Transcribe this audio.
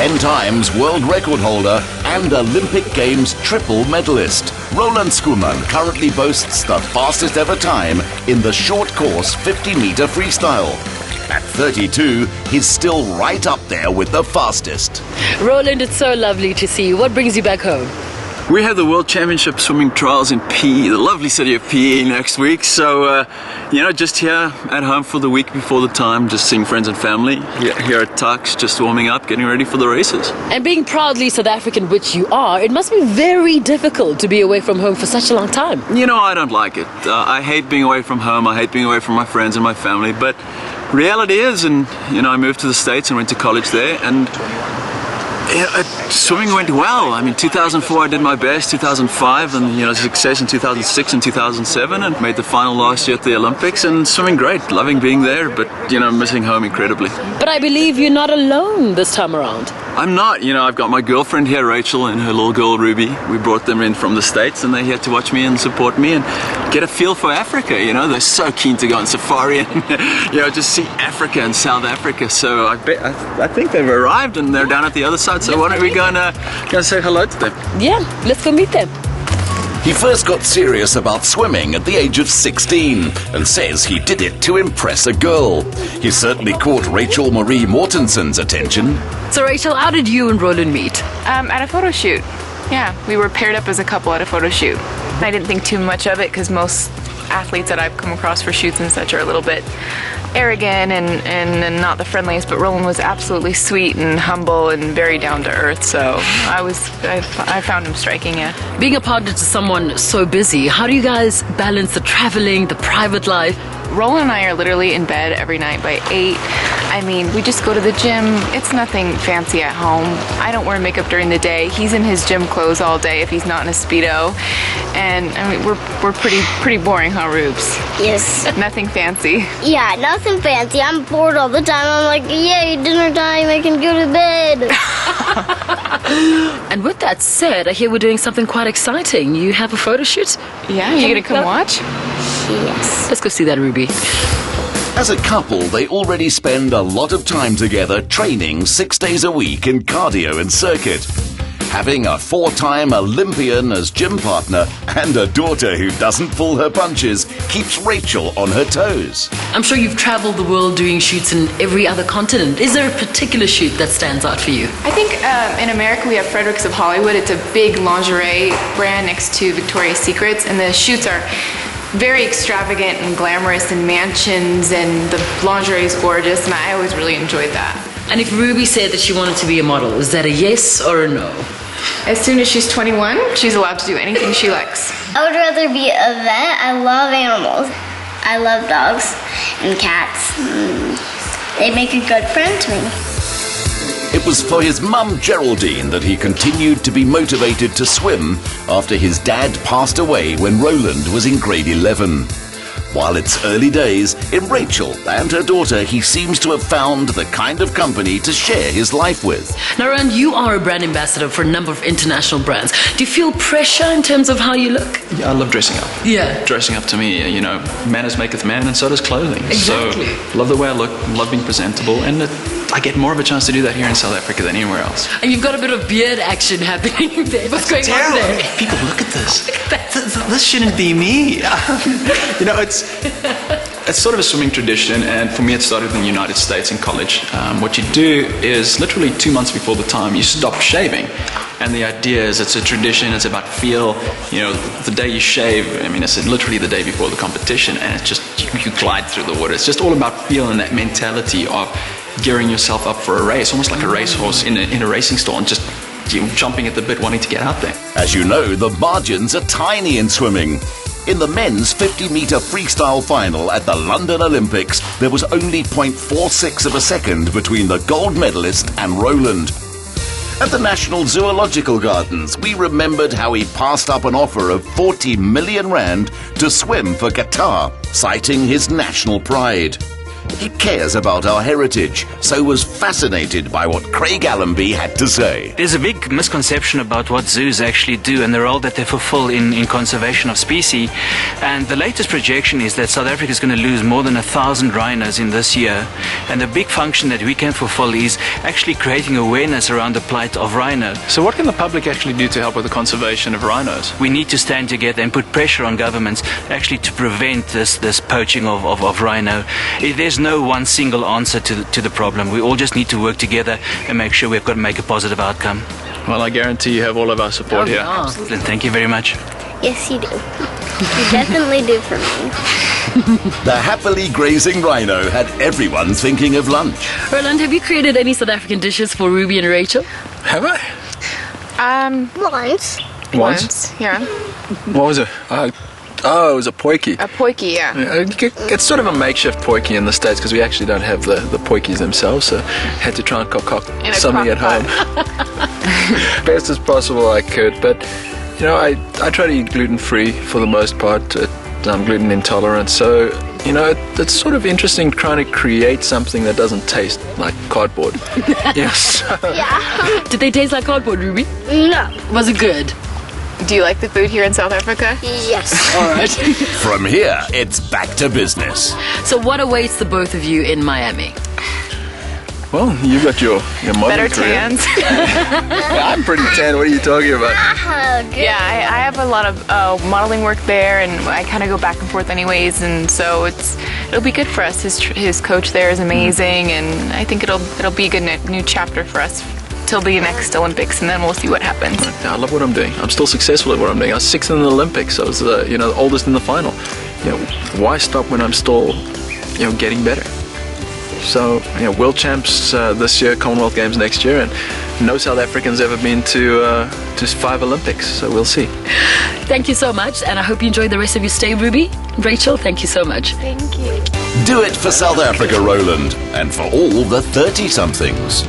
10 times world record holder and Olympic Games triple medalist. Roland Schoeman currently boasts the fastest ever time in the short course 50-meter freestyle. At 32, he's still right up there with the fastest. Roland, it's so lovely to see you. What brings you back home? We have the World Championship swimming trials in PE, the lovely city of PE, next week. So, just here at home for the week before the time, just seeing friends and family. Here at Tux, just warming up, getting ready for the races. And being proudly South African, which you are, it must be very difficult to be away from home for such a long time. I don't like it. I hate being away from home. I hate being away from my friends and my family. But reality is, I moved to the States and went to college there, and swimming went well. 2004 I did my best, 2005 and success in 2006 and 2007, and made the final last year at the Olympics, and swimming great, loving being there, but missing home incredibly. But I believe you're not alone this time around. I'm not. I've got my girlfriend here, Rachel, and her little girl, Ruby. We brought them in from the States, and they're here to watch me and support me and get a feel for Africa. They're so keen to go on safari and just see Africa and South Africa. So I think they've arrived and they're down at the other side. So why don't we go and say hello to them? Yeah, let's go meet them. He first got serious about swimming at the age of 16 and says he did it to impress a girl. He certainly caught Rachel Marie Mortensen's attention. So Rachel, how did you and Roland meet? At a photo shoot. Yeah, we were paired up as a couple at a photo shoot. I didn't think too much of it because most athletes that I've come across for shoots and such are a little bit arrogant and not the friendliest, but Roland was absolutely sweet and humble and very down to earth, so I found him striking, yeah. Being a partner to someone so busy, how do you guys balance the traveling, the private life? Roland and I are literally in bed every night by 8. We just go to the gym. It's nothing fancy at home. I don't wear makeup during the day. He's in his gym clothes all day if he's not in a Speedo. And we're pretty boring, huh, Rubes? Yes. Nothing fancy. Yeah, nothing fancy. I'm bored all the time. I'm like, yay, dinner time, I can go to bed. And with that said, I hear we're doing something quite exciting. You have a photo shoot? Yeah, you gonna come watch? Yes. Let's go see that, Ruby. As a couple, they already spend a lot of time together training 6 days a week in cardio and circuit. Having a 4-time Olympian as gym partner and a daughter who doesn't pull her punches keeps Rachel on her toes. I'm sure you've traveled the world doing shoots in every other continent. Is there a particular shoot that stands out for you? I think in America we have Fredericks of Hollywood. It's a big lingerie brand next to Victoria's Secrets, and the shoots are very extravagant and glamorous in mansions, and the lingerie is gorgeous, and I always really enjoyed that. And if Ruby said that she wanted to be a model, is that a yes or a no? As soon as she's 21, she's allowed to do anything she likes. I would rather be a vet. I love animals. I love dogs and cats. They make a good friend to me. It was for his mum Geraldine that he continued to be motivated to swim after his dad passed away when Roland was in grade 11. While it's early days, in Rachel and her daughter, he seems to have found the kind of company to share his life with. Now, Rand, you are a brand ambassador for a number of international brands. Do you feel pressure in terms of how you look? Yeah, I love dressing up. Yeah. Dressing up to me, manners maketh man, and so does clothing. Exactly. So, love the way I look, love being presentable, and I get more of a chance to do that here in South Africa than anywhere else. And you've got a bit of beard action happening there. What's going on there? People, look at this. This shouldn't be me. It's sort of a swimming tradition, and for me it started in the United States in college. What you do is literally 2 months before the time you stop shaving. And the idea is it's a tradition, it's about feel. The day you shave, it's literally the day before the competition, and it's just, you glide through the water. It's just all about feel and that mentality of gearing yourself up for a race, almost like a racehorse in a racing stall, and just jumping at the bit, wanting to get out there. As you know, the margins are tiny in swimming. In the men's 50-meter freestyle final at the London Olympics, there was only 0.46 of a second between the gold medalist and Roland. At the National Zoological Gardens, we remembered how he passed up an offer of 40 million rand to swim for Qatar, citing his national pride. He cares about our heritage, so was fascinated by what Craig Allenby had to say. There's a big misconception about what zoos actually do and the role that they fulfill in conservation of species. And the latest projection is that South Africa is going to lose more than 1,000 rhinos in this year. And the big function that we can fulfill is actually creating awareness around the plight of rhino. So what can the public actually do to help with the conservation of rhinos? We need to stand together and put pressure on governments actually to prevent this poaching of rhino. There's no one single answer to the problem. We all just need to work together and make sure we've got to make a positive outcome. Well, I guarantee you have all of our support here. Absolutely. Thank you very much. Yes, you do. You definitely do for me. The happily grazing rhino had everyone thinking of lunch. Roland, have you created any South African dishes for Ruby and Rachel? Have I? Once. Yeah. What was it? It was a potjie. A potjie, yeah. It's sort of a makeshift potjie in the States because we actually don't have the potjies themselves, so had to try and concoct something at home. Best as possible I could, but you know, I try to eat gluten-free for the most part. I'm gluten intolerant, so you know, it's sort of interesting trying to create something that doesn't taste like cardboard. Yes. Yeah. Did they taste like cardboard, Ruby? No. Was it good? Do you like the food here in South Africa? Yes. All right. From here, it's back to business. So what awaits the both of you in Miami? Well, you got your modeling Better career. tans. Yeah, I'm pretty tan. What are you talking about? Oh, good. Yeah, I have a lot of modeling work there, and I kind of go back and forth anyways, and so it'll be good for us. His coach there is amazing, and I think it'll be a good new chapter for us till the next Olympics, and then we'll see what happens. Yeah, I love what I'm doing. I'm still successful at what I'm doing. I was 6th in the Olympics. I was the oldest in the final. You know, why stop when I'm still getting better? So, world champs this year, Commonwealth Games next year, and no South Africans ever been to 5 Olympics, so we'll see. Thank you so much, and I hope you enjoy the rest of your stay, Ruby. Rachel, thank you so much. Thank you. Do it for South Africa, Roland, and for all the 30-somethings.